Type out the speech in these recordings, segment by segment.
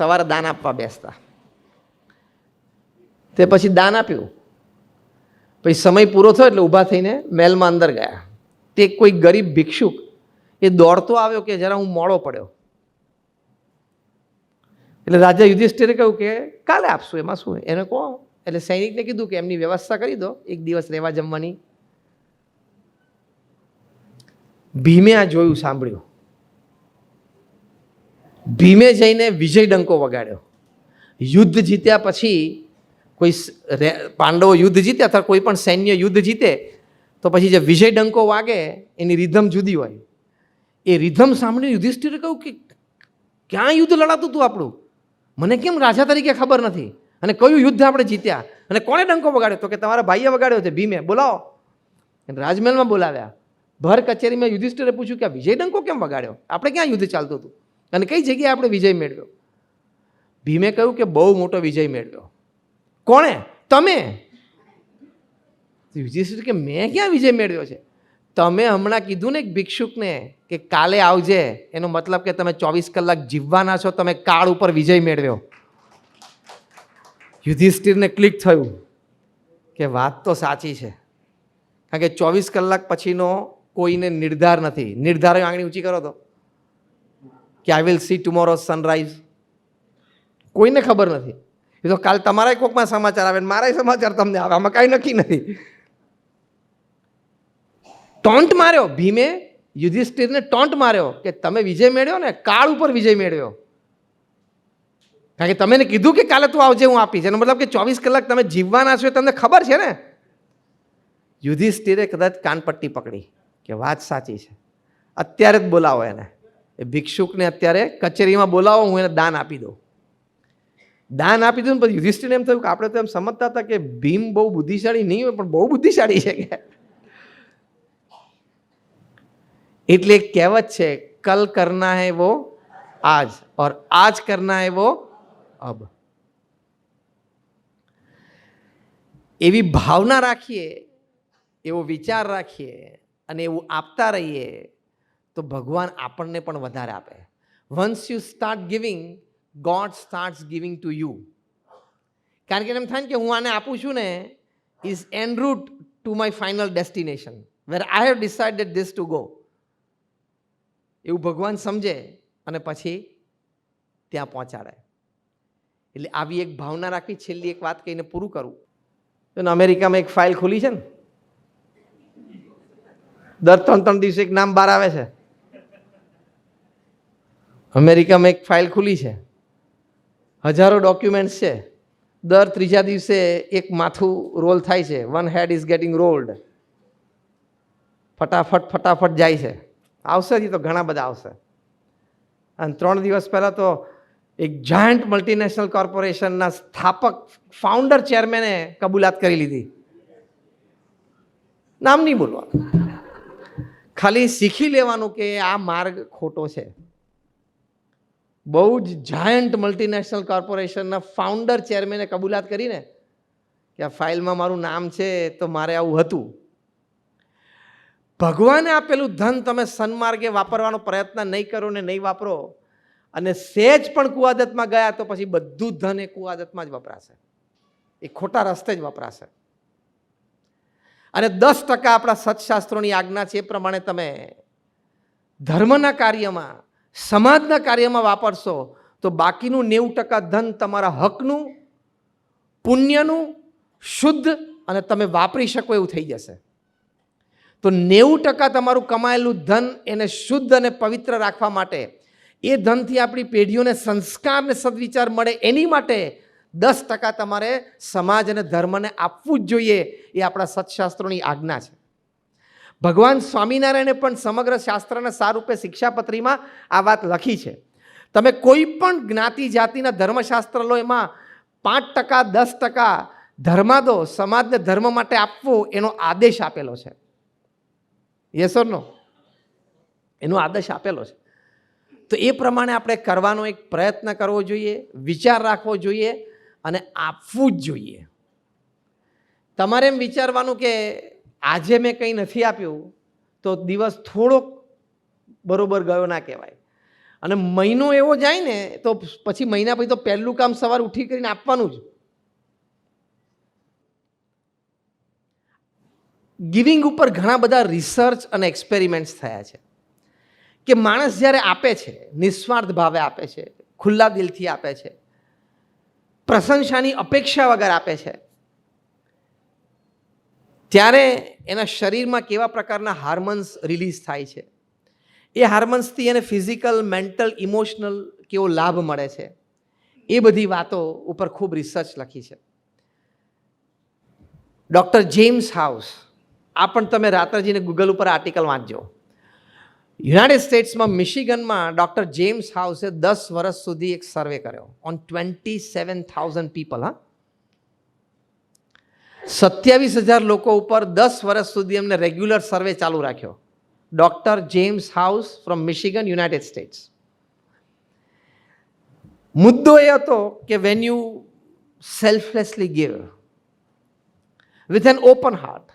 સવારે દાન આપવા બેસતા. તે પછી દાન આપ્યું, પછી સમય પૂરો થયો એટલે ઊભા થઈને મહેલમાં અંદર ગયા. તે કોઈ ગરીબ ભિક્ષુક એ દોડતો આવ્યો કે જરા હું મોડો પડ્યો. એટલે રાજા યુધિષ્ઠિરે કહ્યું કે કાલે આપશું, એમાં શું? એને કહો. એટલે સૈનિકને કીધું કે એમની વ્યવસ્થા કરી દો, એક દિવસ રહેવા જમવાની. ભીમે આ જોયું, સાંભળ્યું. ભીમે જઈને વિજય ડંકો વગાડ્યો. યુદ્ધ જીત્યા પછી કોઈ પાંડવો યુદ્ધ જીતે અથવા કોઈ પણ સૈન્ય યુદ્ધ જીતે તો પછી જે વિજય ડંકો વાગે એની રિધમ જુદી હોય. એ રિધમ સાંભળીને યુધિષ્ઠિરે કહ્યું કે ક્યાં યુદ્ધ લડાતું હતું આપણું? મને કેમ રાજા તરીકે ખબર નથી? અને કયું યુદ્ધ આપણે જીત્યા અને કોણે ડંકો વગાડ્યો? તો કે તમારા ભાઈએ વગાડ્યો છે, ભીમે. બોલાવો. રાજમહેલમાં બોલાવ્યા. ભર કચેરીમાં યુધિષ્ઠિરે પૂછ્યું કે આ વિજય ડંકો કેમ વગાડ્યો? આપણે ક્યાં યુદ્ધ ચાલતું હતું અને કઈ જગ્યાએ આપણે વિજય મેળવ્યો? ભીમે કહ્યું કે બહુ મોટો વિજય મેળવ્યો. કોણે? તમે. યુધિષ્ઠિર કે મેં ક્યાં વિજય મેળવ્યો છે? તમે હમણાં કીધું ને એક ભિક્ષુકને કે કાલે આવજે, એનો મતલબ કે તમે 24 કલાક જીવવાના છો, તમે કાળ ઉપર વિજય મેળવ્યો. યુધિષ્ઠિરને ક્લિક થયું કે વાત તો સાચી છે, કારણ કે 24 કલાક પછીનો કોઈને નિર્ધાર નથી. નિર્ધાર આંગળી ઊંચી કરો તો કે I will see tomorrow sunrise. કોઈને ખબર નથી. એ તો કાલ તમારા કોકમાં સમાચાર આવે, મારા સમાચાર તમને આવે, આમાં કાંઈ નક્કી નથી. ટોન્ટ માર્યો ભીમે, યુધિષ્ઠિરને ટોન્ટ માર્યો કે તમે વિજય મેળવ્યો ને, કાળ ઉપર વિજય મેળવ્યો. કારણ કે તમે કીધું કે કાલે તું આવજે, હું આપીશ. એનો મતલબ કે 24 કલાક તમે જીવવાના છો, તમને ખબર છે ને. યુધિષ્ઠિરે કદાચ કાનપટ્ટી પકડી કે વાત સાચી છે, અત્યારે જ બોલાવો એને. એ ભિક્ષુકને અત્યારે કચેરીમાં બોલાવો, હું એને દાન આપી દઉં. દાન આપી દઉં ને પછી યુધિષ્ઠિરને એમ થયું કે આપણે તો એમ સમજતા હતા કે ભીમ બહુ બુદ્ધિશાળી નહીં હોય, પણ બહુ બુદ્ધિશાળી છે કે. એટલે એક કહેવત છે, કલ કરના હૈ વો આજ और आज करना है वो अब. એવી ભાવના રાખીએ, એવો વિચાર રાખીએ અને એવું આપતા રહીએ તો ભગવાન આપણને પણ વધારે આપે. Once you start giving, God starts giving to you. કારણ કે એમ થાય ને કે હું આને આપું છું ને, is an route to my final destination where I have decided this to go. એવું ભગવાન સમજે અને પછી ત્યાં પહોંચાડે. એટલે આવી એક ભાવના રાખવી. છેલ્લી એક વાત કહીને પૂરું કરું. અમેરિકામાં એક ફાઇલ ખુલી છે ને, દર 3 દિવસે એક નામ બહાર આવે છે. અમેરિકામાં એક ફાઇલ ખુલી છે, હજારો ડોક્યુમેન્ટ્સ છે. દર 3જા દિવસે એક માથું રોલ થાય છે. One head is getting rolled. ફટાફટ જાય છે. આવશે જ તો ઘણા બધા આવશે. અને 3 દિવસ પહેલાં તો એક જાયન્ટ મલ્ટીનેશનલ કોર્પોરેશનના સ્થાપક ફાઉન્ડર ચેરમેને કબૂલાત કરી લીધી. નામ નહીં બોલવાનું, ખાલી શીખી લેવાનું કે આ માર્ગ ખોટો છે. બહુ જ જાયન્ટ મલ્ટીનેશનલ કોર્પોરેશનના ફાઉન્ડર ચેરમેને કબૂલાત કરીને કે આ ફાઇલમાં મારું નામ છે, તો મારે આવું હતું. ભગવાને આપેલું ધન તમે સન્માર્ગે વાપરવાનો પ્રયત્ન નહીં કરો ને નહીં વાપરો, અને સહેજ પણ કુઆદતમાં ગયા તો પછી બધું ધન એ કુઆદતમાં જ વપરાશે, એ ખોટા રસ્તે જ વપરાશે. અને 10% આપણા સત્શાસ્ત્રોની આજ્ઞા છે એ પ્રમાણે તમે ધર્મના કાર્યમાં, સમાજના કાર્યમાં વાપરશો તો બાકીનું 90% ધન તમારા હકનું, પુણ્યનું, શુદ્ધ અને તમે વાપરી શકો એવું થઈ જશે. તો 90% તમારું કમાયેલું ધન એને શુદ્ધ અને પવિત્ર રાખવા માટે, એ ધનથી આપણી પેઢીઓને સંસ્કાર અને સદવિચાર મળે એની માટે 10% તમારે સમાજ અને ધર્મને આપવું જ જોઈએ. એ આપણા સત્શાસ્ત્રોની આજ્ઞા છે. ભગવાન સ્વામિનારાયણે પણ સમગ્ર શાસ્ત્રના સારરૂપે શિક્ષાપત્રીમાં આ વાત લખી છે. તમે કોઈ પણ જ્ઞાતિ જાતિના ધર્મશાસ્ત્ર લો, એમાં 5% 10% ધર્માદો સમાજને ધર્મ માટે આપવો એનો આદેશ આપેલો છે. યસ ઓર નો? એનો આદેશ આપેલો છે. તો એ પ્રમાણે આપણે કરવાનો એક પ્રયત્ન કરવો જોઈએ, વિચાર રાખવો જોઈએ અને આપવું જ જોઈએ. તમારે એમ વિચારવાનું કે આજે મેં કંઈ નથી આપ્યું તો દિવસ થોડોક બરોબર ગયો ના કહેવાય. અને મહિનો એવો જાય ને તો પછી મહિના પછી તો પહેલું કામ સવારે ઉઠી કરીને આપવાનું જ. ગિવિંગ ઉપર ઘણા બધા રિસર્ચ અને એક્સપેરિમેન્ટ્સ થયા છે કે માણસ જ્યારે આપે છે, નિસ્વાર્થ ભાવે આપે છે, ખુલ્લા દિલથી આપે છે, પ્રશંસાની અપેક્ષા વગર આપે છે, ત્યારે એના શરીરમાં કેવા પ્રકારના હાર્મોન્સ રિલીઝ થાય છે, એ હાર્મોન્સથી એને ફિઝિકલ, મેન્ટલ, ઇમોશનલ કેવો લાભ મળે છે, એ બધી વાતો ઉપર ખૂબ રિસર્ચ લખી છે. ડૉક્ટર જેમ્સ હાઉસ, આ પણ તમે રાત્રે જઈને ગૂગલ ઉપર આર્ટિકલ વાંચજો. યુનાઇટેડ સ્ટેટ્સમાં મિશિગનમાં ડૉક્ટર જેમ્સ હાઉસે 10 વર્ષ સુધી એક સર્વે કર્યો ઓન 27,000 પીપલ. 27,000 લોકો ઉપર 10 વર્ષ સુધી એમને રેગ્યુલર સર્વે ચાલુ રાખ્યો. Doctor James House from Michigan, United States. મુદ્દો એ હતો કે when you selflessly give with an open heart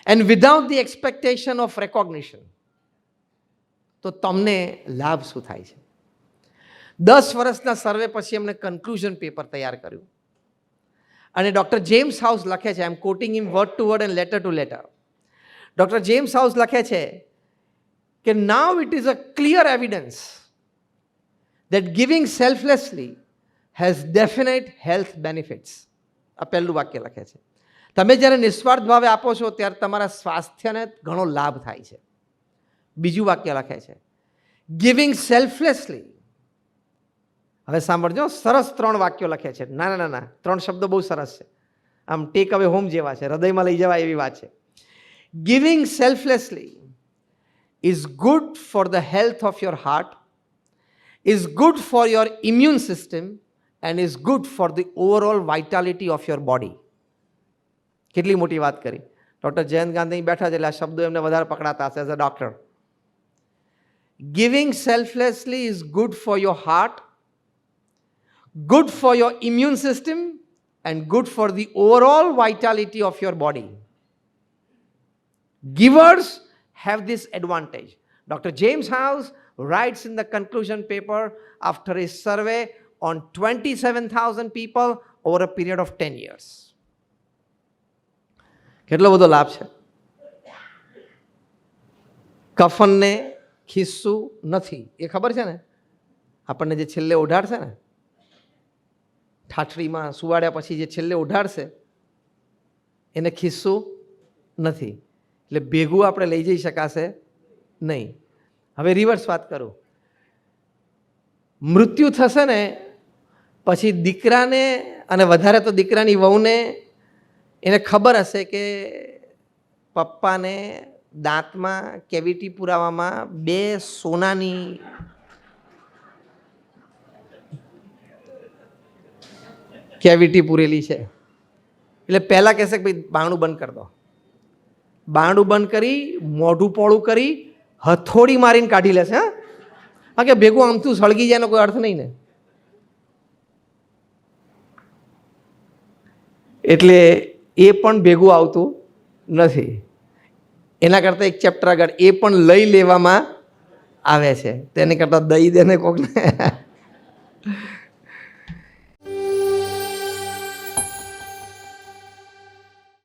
and without the expectation of recognition, તો તમને લાભ શું થાય છે? 10 વર્ષના સર્વે પછી એમણે કન્ક્લુઝન પેપર તૈયાર કર્યું અને ડૉક્ટર જેમ્સ હાઉસ લખે છે, I am quoting in word to word and letter to letter. Doctor James House લખે છે કે now it is a clear evidence that giving selflessly has definite health benefits. આ પહેલું વાક્ય લખે છે. તમે જ્યારે નિસ્વાર્થ ભાવે આપો છો ત્યારે તમારા સ્વાસ્થ્યને ઘણો લાભ થાય છે. બીજું વાક્ય લખે છે, ગિવિંગ સેલ્ફલેસલી. હવે સાંભળજો, સરસ 3 વાક્યો લખે છે. ના 3 શબ્દો બહુ સરસ છે, આમ ટેક અવે હોમ જેવા છે, હૃદયમાં લઈ જવાય એવી વાત છે. Giving selflessly is good for the health of your heart, is good for your immune system and is good for the overall vitality of your body. કેટલી મોટી વાત કરી. ડૉક્ટર જયંત ગાંધી બેઠા છે એટલે આ શબ્દો એમને વધારે પકડાતા હશે as a doctor. Giving selflessly is good for your heart, good for your immune system and good for the overall vitality of your body. Givers have this advantage. Dr. James House writes in the conclusion paper after a survey on 27,000 people over a period of 10 years. કેટલો બધો લાભ છે. કફનને ખિસ્સું નથી એ ખબર છે ને, આપણને જે છેલ્લે ઓઢાડશે ને, ઠાઠડીમાં સુવાડ્યા પછી જે છેલ્લે ઓઢાડશે એને ખિસ્સું નથી, એટલે ભેગું આપણે લઈ જઈ શકાશે નહીં. હવે રિવર્સ વાત કરું, મૃત્યુ થશે ને પછી દીકરાને અને વધારે તો દીકરાની વહુને એને ખબર હશે કે પપ્પાને દાંતમાં કેવિટી પુરાવામાં 2 સોનાની કેવિટી પૂરેલી છે. એટલે પહેલાં કહેશે કે ભાઈ બારણું બંધ કરી દો. બારણું બંધ કરી મોઢું પોળું કરી હથોડી મારીને કાઢી લેશે. હા કે ભેગું આમતું સળગી જાય એનો કોઈ અર્થ નહીં ને. એટલે એ પણ ભેગું આવતું નથી. એના કરતાં એક ચેપ્ટર આગળ એ પણ લઈ લેવામાં આવે છે. તેની કરતાં દઈ દેને કોકને